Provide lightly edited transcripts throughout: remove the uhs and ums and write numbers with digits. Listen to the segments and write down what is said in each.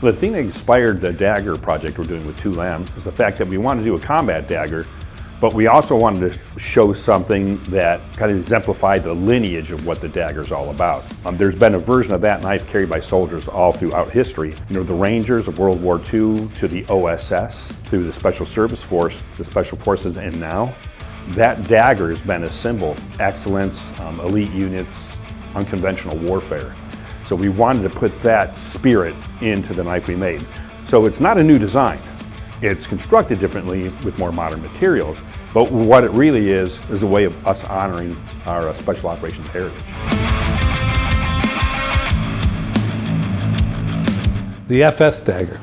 The thing that inspired the Dagger project we're doing with 2LAM is the fact that we wanted to do a combat dagger, but we also wanted to show something that kind of exemplified the lineage of what the dagger is all about. There's been a version of that knife carried by soldiers all throughout history. You know, the Rangers of World War II to the OSS, through the Special Service Force, the Special Forces, and now. That dagger has been a symbol of excellence, elite units, unconventional warfare. So we wanted to put that spirit into the knife we made. So it's not a new design. It's constructed differently with more modern materials, but what it really is a way of us honoring our special operations heritage. The FS dagger.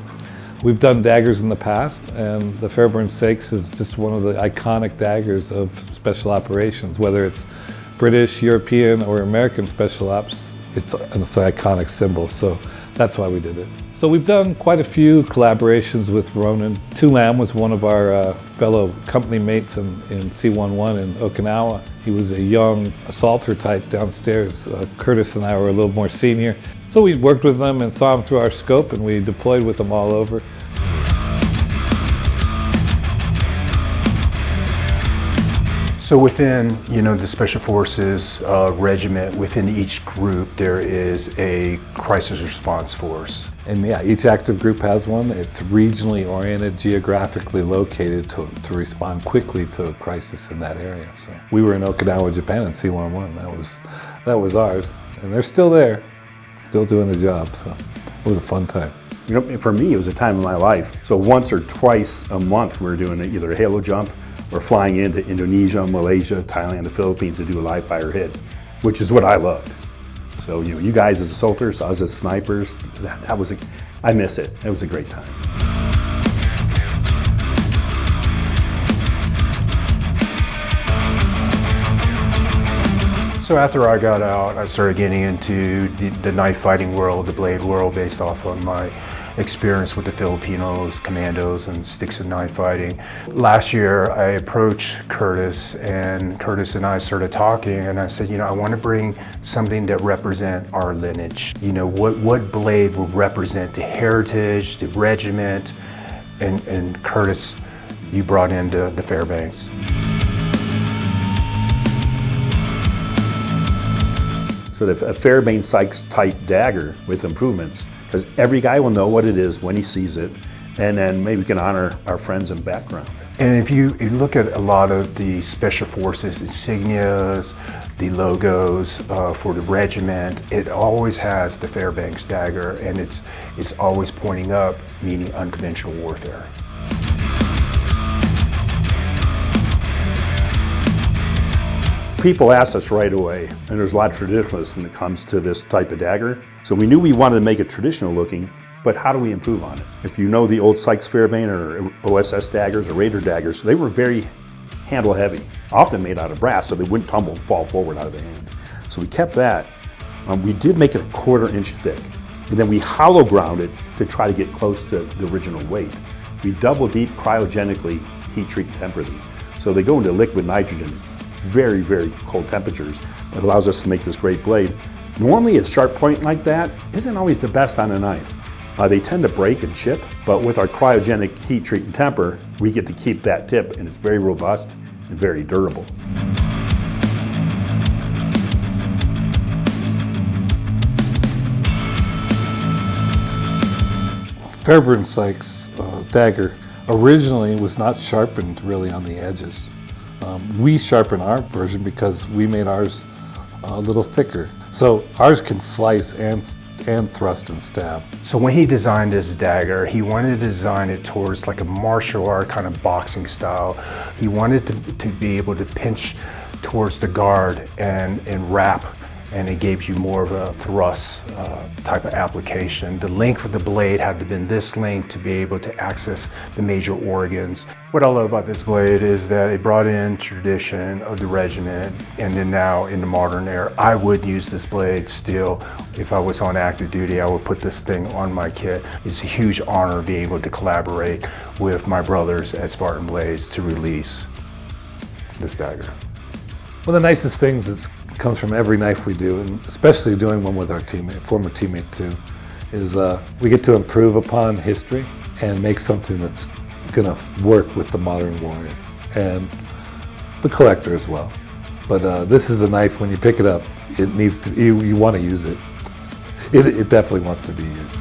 We've done daggers in the past, and the Fairburn Stakes is just one of the iconic daggers of special operations, whether it's British, European, or American special ops. It's an iconic symbol, so that's why we did it. So we've done quite a few collaborations with Ronin. 2LAM was one of our fellow company mates in C11 in Okinawa. He was a young assaulter type downstairs. Curtis and I were a little more senior. So we worked with them and saw them through our scope, and we deployed with them all over. So within, the Special Forces regiment, within each group, there is a crisis response force. And yeah, each active group has one. It's regionally oriented, geographically located to respond quickly to a crisis in that area. So we were in Okinawa, Japan in C11. That was ours. And they're still there, still doing the job. So it was a fun time. You know, for me, it was a time in my life. So once or twice a month, we were doing either a halo jump or flying into Indonesia, Malaysia, Thailand, the Philippines to do a live fire hit, which is what I loved. So you guys as assaulters, us as snipers, I miss it. It was a great time. So after I got out, I started getting into the knife fighting world, the blade world, based off of my experience with the Filipinos, commandos, and sticks and knife fighting. Last year, I approached Curtis, and Curtis and I started talking, and I said, I want to bring something that represents our lineage. What blade will represent the heritage, the regiment, and Curtis, you brought in the Fairbanks. So a Fairbairn Sykes type dagger with improvements, because every guy will know what it is when he sees it, and then maybe we can honor our friends in background. And if you look at a lot of the Special Forces insignias, the logos for the regiment, it always has the Fairbanks dagger, and it's always pointing up, meaning unconventional warfare. People asked us right away, and there's a lot of traditionalists when it comes to this type of dagger. So we knew we wanted to make it traditional looking, but how do we improve on it? If you know the old Sykes Fairbairn or OSS daggers or Raider daggers, they were very handle heavy, often made out of brass so they wouldn't tumble and fall forward out of the hand. So we kept that. We did make it a 1/4 inch thick, and then we hollow ground it to try to get close to the original weight. We double deep cryogenically heat treat and temper these. So they go into liquid nitrogen, very, very cold temperatures. It allows us to make this great blade. Normally a sharp point like that isn't always the best on a knife. They tend to break and chip, but with our cryogenic heat treat and temper, we get to keep that tip, and it's very robust and very durable. Fairburn Sykes dagger originally was not sharpened really on the edges. We sharpen our version because we made ours a little thicker. So ours can slice and thrust and stab. So when he designed this dagger, he wanted to design it towards like a martial art kind of boxing style. He wanted to be able to pinch towards the guard and wrap, and it gives you more of a thrust type of application. The length of the blade had to be this length to be able to access the major organs. What I love about this blade is that it brought in tradition of the regiment, and then now in the modern era, I would use this blade still. If I was on active duty, I would put this thing on my kit. It's a huge honor being able to collaborate with my brothers at Spartan Blades to release this dagger. One of the nicest things that comes from every knife we do, and especially doing one with our former teammate too, is we get to improve upon history and make something that's going to work with the modern warrior and the collector as well. But this is a knife, when you pick it up, it needs to, you want to use it. It definitely wants to be used.